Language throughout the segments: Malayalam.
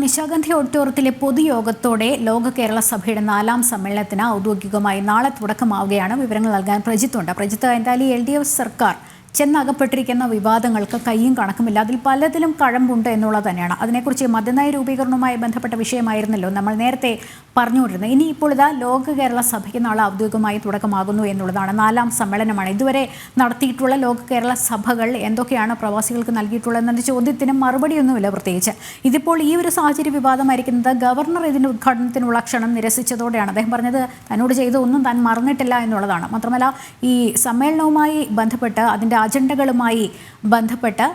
നിശാഗന്ധി ഓഡിറ്റോറിയത്തിലെ പൊതുയോഗത്തോടെ ലോക കേരള സഭയുടെ 4ാം സമ്മേളനത്തിന് ഔദ്യോഗികമായി നാളെ തുടക്കമാവുകയാണ്. വിവരങ്ങൾ നൽകാൻ പ്രജിത്തുണ്ട്. പ്രജിത്ത്, എന്തായാലും LDF സർക്കാർ ചെന്നകപ്പെട്ടിരിക്കുന്ന വിവാദങ്ങൾക്ക് കയ്യും കണക്കുമില്ല. അതിൽ പലതിലും കഴമ്പുണ്ട് എന്നുള്ളത് തന്നെയാണ്. അതിനെക്കുറിച്ച് മദ്യനയ രൂപീകരണവുമായി ബന്ധപ്പെട്ട വിഷയമായിരുന്നല്ലോ നമ്മൾ നേരത്തെ പറഞ്ഞുകൊണ്ടിരുന്നത്. ഇനി ഇപ്പോൾ ഇതാ ലോക കേരള സഭയ്ക്ക് നാളെ ഔദ്യോഗികമായി തുടക്കമാകുന്നു എന്നുള്ളതാണ്. 4ാം സമ്മേളനമാണ്. ഇതുവരെ നടത്തിയിട്ടുള്ള ലോക കേരള സഭകൾ എന്തൊക്കെയാണ് പ്രവാസികൾക്ക് നൽകിയിട്ടുള്ളത് എന്ന ചോദ്യത്തിന് മറുപടിയൊന്നുമില്ല. പ്രത്യേകിച്ച് ഇതിപ്പോൾ ഈ ഒരു സാഹചര്യ വിവാദമായിരിക്കുന്നത് ഗവർണർ ഇതിൻ്റെ ഉദ്ഘാടനത്തിനുള്ള ക്ഷണം നിരസിച്ചതോടെയാണ്. അദ്ദേഹം പറഞ്ഞത് തന്നോട് ചെയ്ത ഒന്നും താൻ മറന്നിട്ടില്ല എന്നുള്ളതാണ്. മാത്രമല്ല ഈ സമ്മേളനവുമായി ബന്ധപ്പെട്ട് അതിൻ്റെ അജണ്ടകളുമായി ബന്ധപ്പെട്ട്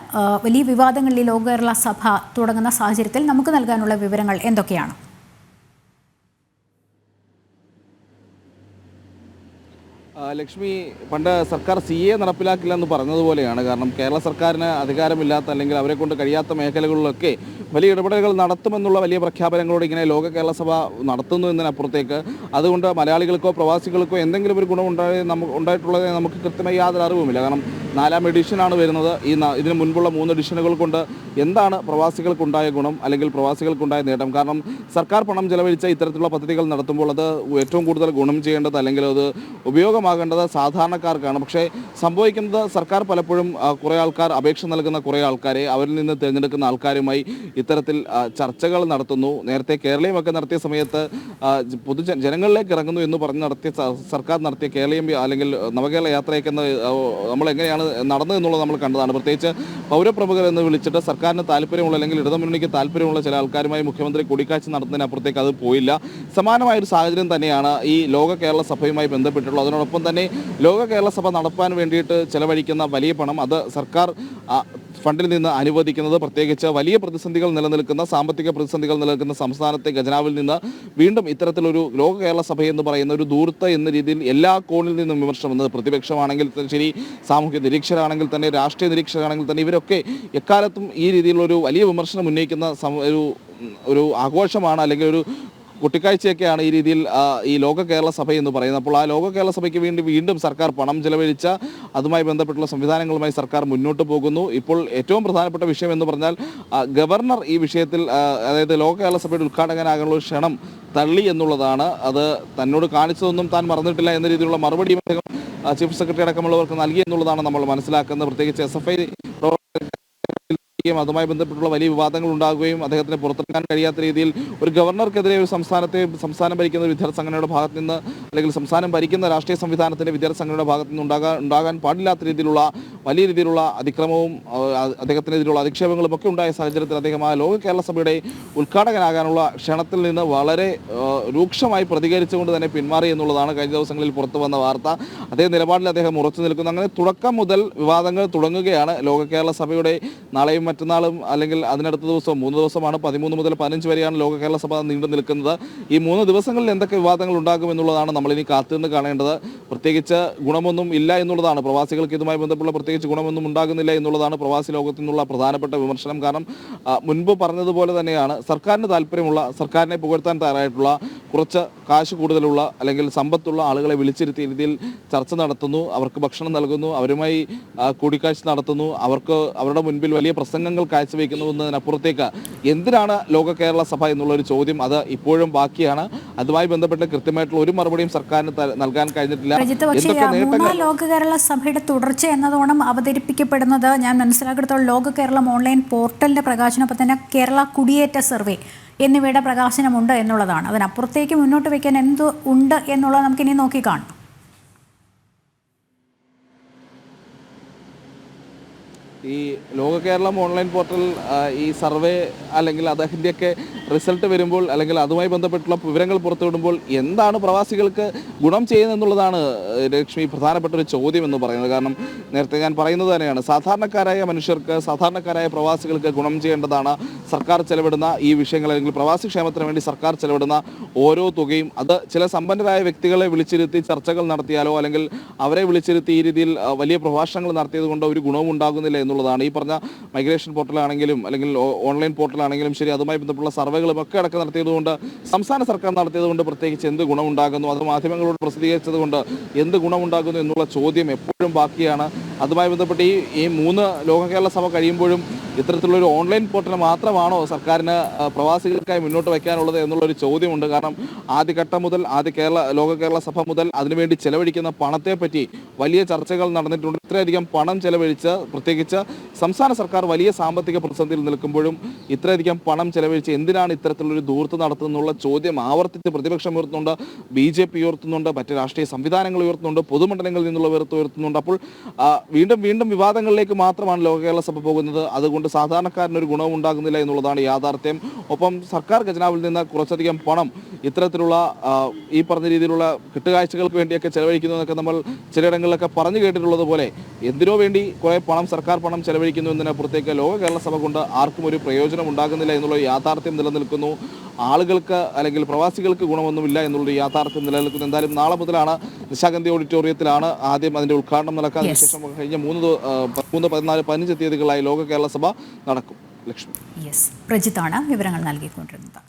വലിയ വിവാദങ്ങളിൽ ലോക കേരള സഭ തുടങ്ങുന്ന സാഹചര്യത്തിൽ നമുക്ക് നൽകാനുള്ള വിവരങ്ങൾ എന്തൊക്കെയാണ്? ലക്ഷ്മി, പണ്ട് സർക്കാർ CA നടപ്പിലാക്കില്ലെന്ന് പറഞ്ഞതുപോലെയാണ്. കാരണം കേരള സർക്കാരിന് അധികാരമില്ലാത്ത അല്ലെങ്കിൽ അവരെ കൊണ്ട് കഴിയാത്ത മേഖലകളിലൊക്കെ വലിയ ഇടപെടലുകൾ നടത്തുമെന്നുള്ള വലിയ പ്രഖ്യാപനങ്ങളോട് ഇങ്ങനെ ലോക കേരള സഭ നടത്തുന്നു എന്നതിനപ്പുറത്തേക്ക് അതുകൊണ്ട് മലയാളികൾക്കോ പ്രവാസികൾക്കോ എന്തെങ്കിലും ഒരു ഗുണം ഉണ്ടായിട്ടുള്ളത് നമുക്ക് കൃത്യമായി യാതൊരു അറിവുമില്ല. കാരണം 4ാം എഡിഷനാണ് വരുന്നത്. ഇതിന് മുൻപുള്ള 3 എഡിഷനുകൾ കൊണ്ട് എന്താണ് പ്രവാസികൾക്കുണ്ടായ ഗുണം അല്ലെങ്കിൽ പ്രവാസികൾക്കുണ്ടായ നേട്ടം? കാരണം സർക്കാർ പണം ചെലവഴിച്ച ഇത്തരത്തിലുള്ള പദ്ധതികൾ നടത്തുമ്പോൾ അത് ഏറ്റവും കൂടുതൽ ഗുണം ചെയ്യേണ്ടത് അല്ലെങ്കിൽ അത് ഉപയോഗമാകേണ്ടത് സാധാരണക്കാർക്കാണ്. പക്ഷേ സംഭവിക്കുന്നത് സർക്കാർ പലപ്പോഴും കുറേ ആൾക്കാർ അപേക്ഷ നൽകുന്ന കുറേ ആൾക്കാരെ അവരിൽ നിന്ന് തിരഞ്ഞെടുക്കുന്ന ആൾക്കാരുമായി ഇത്തരത്തിൽ ചർച്ചകൾ നടത്തുന്നു. നേരത്തെ കേരളീയമൊക്കെ നടത്തിയ സമയത്ത് ജനങ്ങളിലേക്ക് ഇറങ്ങുന്നു എന്ന് പറഞ്ഞ് സർക്കാർ നടത്തിയ കേരളീയം അല്ലെങ്കിൽ നവകേരള യാത്രയൊക്കെ നമ്മൾ എങ്ങനെയാണ് നടന്നത് എന്നുള്ളത് നമ്മൾ കണ്ടതാണ്. പ്രത്യേകിച്ച് പൗരപ്രമുഖർ എന്ന് വിളിച്ചിട്ട് സർക്കാരിന് താല്പര്യമുള്ള അല്ലെങ്കിൽ ഇടതുമുന്നണിക്ക് താല്പര്യമുള്ള ചില ആൾക്കാരുമായി മുഖ്യമന്ത്രി കൂടിക്കാഴ്ച നടത്തുന്നതിനപ്പുറത്തേക്ക് അത് പോയില്ല. സമാനമായൊരു സാഹചര്യം തന്നെയാണ് ഈ ലോക കേരള സഭയുമായി ബന്ധപ്പെട്ടുള്ളത്. അതിനോടൊപ്പം തന്നെ ലോക കേരള സഭ നടപ്പാൻ വേണ്ടിയിട്ട് ചെലവഴിക്കുന്ന വലിയ പണം അത് സർക്കാർ ഫണ്ടിൽ നിന്ന് അനുവദിക്കുന്നത് പ്രത്യേകിച്ച് വലിയ പ്രതിസന്ധികൾ നിലനിൽക്കുന്ന സാമ്പത്തിക പ്രതിസന്ധികൾ നിലനിൽക്കുന്ന സംസ്ഥാനത്തെ ഖജനാവിൽ നിന്ന് വീണ്ടും ഇത്തരത്തിലൊരു ലോക കേരള സഭ എന്ന് പറയുന്ന ഒരു ദൂർത്ത് എന്ന രീതിയിൽ എല്ലാ കോണിൽ നിന്നും വിമർശനം വന്നത് പ്രതിപക്ഷമാണെങ്കിൽ ശരി, സാമൂഹ്യ നിരീക്ഷകരാണെങ്കിൽ തന്നെ, രാഷ്ട്രീയ നിരീക്ഷകരാണെങ്കിൽ തന്നെ, ഇവരൊക്കെ എക്കാലത്തും ഈ രീതിയിലുള്ളൊരു വലിയ വിമർശനം ഉന്നയിക്കുന്ന ഒരു ആഘോഷമാണ് അല്ലെങ്കിൽ ഒരു കുട്ടിക്കാഴ്ചയൊക്കെയാണ് ഈ രീതിയിൽ ഈ ലോക കേരള സഭ എന്ന് പറയുന്നത്. അപ്പോൾ ആ ലോക കേരള സഭയ്ക്ക് വേണ്ടി വീണ്ടും സർക്കാർ പണം ചെലവഴിച്ച അതുമായി ബന്ധപ്പെട്ടുള്ള സംവിധാനങ്ങളുമായി സർക്കാർ മുന്നോട്ട് പോകുന്നു. ഇപ്പോൾ ഏറ്റവും പ്രധാനപ്പെട്ട വിഷയം എന്ന് പറഞ്ഞാൽ ഗവർണർ ഈ വിഷയത്തിൽ അതായത് ലോക കേരള സഭയുടെ ഉദ്ഘാടകനാകാനുള്ള ഒരു ക്ഷണം തള്ളി എന്നുള്ളതാണ്. അത് തന്നോട് കാണിച്ചതൊന്നും താൻ മറന്നിട്ടില്ല എന്ന രീതിയിലുള്ള മറുപടിയും അദ്ദേഹം ചീഫ് സെക്രട്ടറി അടക്കമുള്ളവർക്ക് നൽകി എന്നുള്ളതാണ് നമ്മൾ മനസ്സിലാക്കുന്നത്. പ്രത്യേകിച്ച് SFI അതുമായി ബന്ധപ്പെട്ടുള്ള വലിയ വിവാദങ്ങൾ ഉണ്ടാകുകയും അദ്ദേഹത്തിന് പുറത്തിറങ്ങാൻ കഴിയാത്ത രീതിയിൽ ഒരു ഗവർണർക്കെതിരെ ഒരു സംസ്ഥാനം ഭരിക്കുന്ന വിദ്യാർത്ഥി സംഘടനയുടെ ഭാഗത്ത് നിന്ന് അല്ലെങ്കിൽ സംസ്ഥാനം ഭരിക്കുന്ന രാഷ്ട്രീയ സംവിധാനത്തിൻ്റെ വിദ്യാർത്ഥി സംഘടനയുടെ ഭാഗത്ത് നിന്ന് ഉണ്ടാകാൻ പാടില്ലാത്ത രീതിയിലുള്ള വലിയ രീതിയിലുള്ള അതിക്രമവും അദ്ദേഹത്തിനെതിരെയുള്ള അധിക്ഷേപങ്ങളും ഒക്കെ ഉണ്ടായ സാഹചര്യത്തിൽ അദ്ദേഹം ആ ലോക കേരള സഭയുടെ ഉദ്ഘാടകനാകാനുള്ള ക്ഷണത്തിൽ നിന്ന് വളരെ രൂക്ഷമായി പ്രതികരിച്ചുകൊണ്ട് തന്നെ പിന്മാറി എന്നുള്ളതാണ് കഴിഞ്ഞ ദിവസങ്ങളിൽ പുറത്തു വന്ന വാർത്ത. അതേ നിലപാടിൽ അദ്ദേഹം ഉറച്ചു നിൽക്കുന്നു. അങ്ങനെ തുടക്കം മുതൽ വിവാദങ്ങൾ തുടങ്ങുകയാണ്. ലോക കേരള സഭയുടെ നാളെയും മറ്റന്നാളും അല്ലെങ്കിൽ അതിനടുത്ത ദിവസം 3 ദിവസമാണ്, 13 മുതൽ 15 വരെയാണ് ലോക കേരള സഭ നീണ്ടു നിൽക്കുന്നത്. ഈ 3 ദിവസങ്ങളിൽ എന്തൊക്കെ വിവാദങ്ങൾ ഉണ്ടാകും എന്നുള്ളതാണ് നമ്മളിനി കാത്തിരുന്ന് കാണേണ്ടത്. പ്രത്യേകിച്ച് ഗുണമൊന്നും ഇല്ല എന്നുള്ളതാണ് പ്രവാസികൾക്ക് ഇതുമായി ബന്ധപ്പെട്ടുള്ള പ്രത്യേകിച്ച് ഗുണമൊന്നും ഉണ്ടാകുന്നില്ല എന്നുള്ളതാണ് പ്രവാസി ലോകത്തു നിന്നുള്ള പ്രധാനപ്പെട്ട വിമർശനം. കാരണം മുൻപ് പറഞ്ഞതുപോലെ തന്നെയാണ് സർക്കാരിന് താല്പര്യമുള്ള, സർക്കാരിനെ പുകഴ്ത്താൻ തയ്യാറായിട്ടുള്ള കുറച്ച് കാശ് കൂടുതലുള്ള അല്ലെങ്കിൽ സമ്പത്തുള്ള ആളുകളെ വിളിച്ചിരുത്തിയ രീതിയിൽ ചർച്ച നടത്തുന്നു, അവർക്ക് ഭക്ഷണം നൽകുന്നു, അവരുമായി കൂടിക്കാഴ്ച നടത്തുന്നു, അവരുടെ മുൻപിൽ വലിയ പ്രസംഗങ്ങൾ കാഴ്ചവെക്കുന്നു എന്നതിനപ്പുറത്തേക്ക് എന്തിനാണ് ലോക കേരള സഭ എന്നുള്ളൊരു ചോദ്യം അത് ഇപ്പോഴും ബാക്കിയാണ്. അതുമായി ബന്ധപ്പെട്ട് കൃത്യമായിട്ടുള്ള ഒരു മറുപടിയും സർക്കാരിന് നൽകാൻ കഴിഞ്ഞിട്ടില്ല. ലോക കേരള സഭയുടെ തുടർച്ച എന്നതോണം അവതരിപ്പിക്കപ്പെടുന്നത് ഞാൻ മനസ്സിലാക്കിയെടുത്തോളം ലോക കേരളം ഓൺലൈൻ പോർട്ടലിന്റെ പ്രകാശനൊപ്പം തന്നെ കേരള കുടിയേറ്റ സർവേ എന്നിവയുടെ പ്രകാശനമുണ്ട് എന്നുള്ളതാണ്. അതിനപ്പുറത്തേക്ക് മുന്നോട്ട് വയ്ക്കാൻ എന്ത് ഉണ്ട് എന്നുള്ളത് നമുക്കിനി നോക്കിക്കാണാം. ഈ ലോക കേരളം ഓൺലൈൻ പോർട്ടൽ ഈ സർവേ അല്ലെങ്കിൽ അതിൻ്റെയൊക്കെ റിസൾട്ട് വരുമ്പോൾ അല്ലെങ്കിൽ അതുമായി ബന്ധപ്പെട്ടുള്ള വിവരങ്ങൾ പുറത്തുവിടുമ്പോൾ എന്താണ് പ്രവാസികൾക്ക് ഗുണം ചെയ്യുന്നതെന്നുള്ളതാണ് ലക്ഷ്മി പ്രധാനപ്പെട്ട ഒരു ചോദ്യം എന്ന് പറയുന്നത്. കാരണം നേരത്തെ ഞാൻ പറയുന്നത് തന്നെയാണ്, സാധാരണക്കാരായ മനുഷ്യർക്ക്, സാധാരണക്കാരായ പ്രവാസികൾക്ക് ഗുണം ചെയ്യേണ്ടതാണ് സർക്കാർ ചെലവിടുന്ന ഈ വിഷയങ്ങൾ അല്ലെങ്കിൽ പ്രവാസി ക്ഷേമത്തിന് വേണ്ടി സർക്കാർ ചെലവിടുന്ന ഓരോ തുകയും. അത് ചില സമ്പന്നരായ വ്യക്തികളെ വിളിച്ചിരുത്തി ചർച്ചകൾ നടത്തിയാലോ അല്ലെങ്കിൽ അവരെ വിളിച്ചിരുത്തി ഈ രീതിയിൽ വലിയ പ്രഭാഷണങ്ങൾ നടത്തിയത് കൊണ്ട് ഒരു ഗുണവും ഉണ്ടാകുന്നില്ല എന്നുള്ളതാണ്. ഈ പറഞ്ഞ മൈഗ്രേഷൻ പോർട്ടലാണെങ്കിലും അല്ലെങ്കിൽ ഓൺലൈൻ പോർട്ടലാണെങ്കിലും ശരി, അതുമായി ബന്ധപ്പെട്ടുള്ള സർവേകളും ഒക്കെ അടക്കം നടത്തിയതുകൊണ്ട്, സംസ്ഥാന സർക്കാർ നടത്തിയതുകൊണ്ട് പ്രത്യേകിച്ച് എന്ത് ഗുണമുണ്ടാകുന്നു, അത് മാധ്യമങ്ങളോട് പ്രസിദ്ധീകരിച്ചത് കൊണ്ട് എന്ത് ഗുണമുണ്ടാകുന്നു എന്നുള്ള ചോദ്യം എപ്പോഴും ബാക്കിയാണ്. അതുമായി ബന്ധപ്പെട്ട് ഈ 3 ലോക കേരള സഭ കഴിയുമ്പോഴും ഇത്തരത്തിലുള്ളൊരു ഓൺലൈൻ പോർട്ടൽ മാത്രമാണോ സർക്കാരിന് പ്രവാസികൾക്കായി മുന്നോട്ട് വയ്ക്കാനുള്ളത് എന്നുള്ളൊരു ചോദ്യമുണ്ട്. കാരണം ആദ്യഘട്ടം മുതൽ ലോക കേരള സഭ മുതൽ അതിനുവേണ്ടി ചെലവഴിക്കുന്ന പണത്തെപ്പറ്റി വലിയ ചർച്ചകൾ നടന്നിട്ടുണ്ട്. ഇത്രയധികം പണം ചെലവഴിച്ച്, പ്രത്യേകിച്ച് സംസ്ഥാന സർക്കാർ വലിയ സാമ്പത്തിക പ്രതിസന്ധിയിൽ നിൽക്കുമ്പോഴും ഇത്രയധികം പണം ചെലവഴിച്ച് എന്തിനാണ് ഇത്തരത്തിലുള്ളൊരു ധൂർത്ത് നടത്തുന്നുള്ള ചോദ്യം ആവർത്തിച്ച് പ്രതിപക്ഷം ഉയർത്തുന്നുണ്ട്, BJP ഉയർത്തുന്നുണ്ട്, മറ്റ് രാഷ്ട്രീയ സംവിധാനങ്ങൾ ഉയർത്തുന്നുണ്ട്, പൊതുമണ്ഡലങ്ങളിൽ നിന്നുള്ള ഉയർത്തുന്നുണ്ട്. അപ്പോൾ വീണ്ടും വീണ്ടും വിവാദങ്ങളിലേക്ക് മാത്രമാണ് ലോക കേരള സഭ പോകുന്നത്. അതുകൊണ്ട് സാധാരണക്കാരനൊരു ഗുണവും ഉണ്ടാകുന്നില്ല എന്നുള്ളതാണ് യാഥാർത്ഥ്യം. ഒപ്പം സർക്കാർ ഖജനാവിൽ നിന്ന് കുറച്ചധികം പണം ഇത്തരത്തിലുള്ള ഈ പറഞ്ഞ രീതിയിലുള്ള കെട്ടുകാഴ്ചകൾക്ക് വേണ്ടിയൊക്കെ ചെലവഴിക്കുന്നു എന്നൊക്കെ നമ്മൾ ചിലയിടങ്ങളിലൊക്കെ പറഞ്ഞു കേട്ടിട്ടുള്ളത് പോലെ എന്തിനോ വേണ്ടി കുറേ സർക്കാർ പണം ചെലവഴിക്കുന്നു എന്നതിനപ്പുറത്തേക്ക് ലോക കേരള സഭ കൊണ്ട് ആർക്കും ഒരു പ്രയോജനം ഉണ്ടാകുന്നില്ല എന്നുള്ള യാഥാർത്ഥ്യം നിലനിൽക്കുന്നു. ആളുകൾക്ക് അല്ലെങ്കിൽ പ്രവാസികൾക്ക് ഗുണമൊന്നുമില്ല എന്നുള്ളൊരു യാഥാർത്ഥ്യം നിലനിൽക്കുന്നു. എന്തായാലും നാളെ മുതലാണ് നിശാഗന്ധി ഓഡിറ്റോറിയത്തിലാണ് ആദ്യം അതിൻ്റെ ഉദ്ഘാടനം നടക്കുക. അതിനുശേഷം കഴിഞ്ഞ 3, 14, 15 തീയതികളായി ലോക കേരള സഭ നടക്കും. ലക്ഷ്മി. പ്രജിത്താണ് വിവരങ്ങൾ നൽകിക്കൊണ്ടിരുന്നത്.